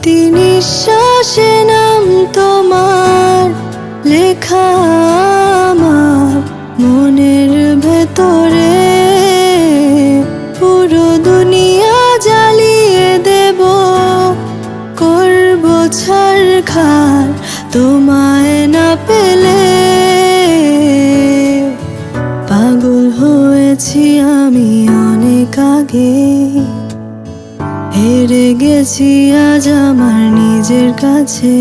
প্রতি নিঃশ্বাসে নাম তোমার লেখা আমার মনের ভেতরে। পুরো দুনিয়া জ্বালিয়ে দেব, করব ছারখার তোমায় না পেলে। পাগল হয়েছি আমি অনেক আগে, হেরে গেছি আজ আমার নিজের কাছে।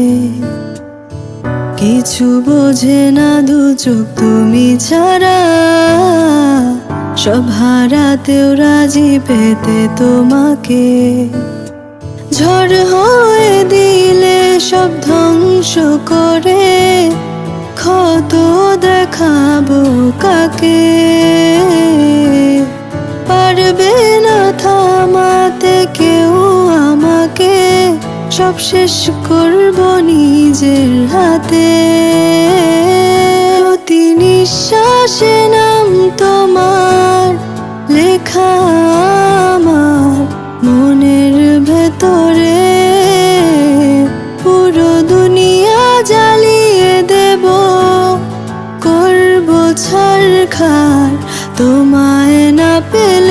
কিছু বোঝে না দু চোখ তুমি ছাড়া, সব হারাতেও রাজি পেতে তোমাকে। ঝড় হয়ে দিলে সব ধ্বংস করে, ক্ষত দেখাবো কাকে। পারবে না থামাতে কেউ আমাকে, সব শেষ করব নিজের হাতে। প্রতি নিঃশ্বাসে নাম তোমার লেখা আমার মনের ভেতরে। পুরো দুনিয়া জ্বালিয়ে দেব, করব ছারখার তোমায় না পেলে।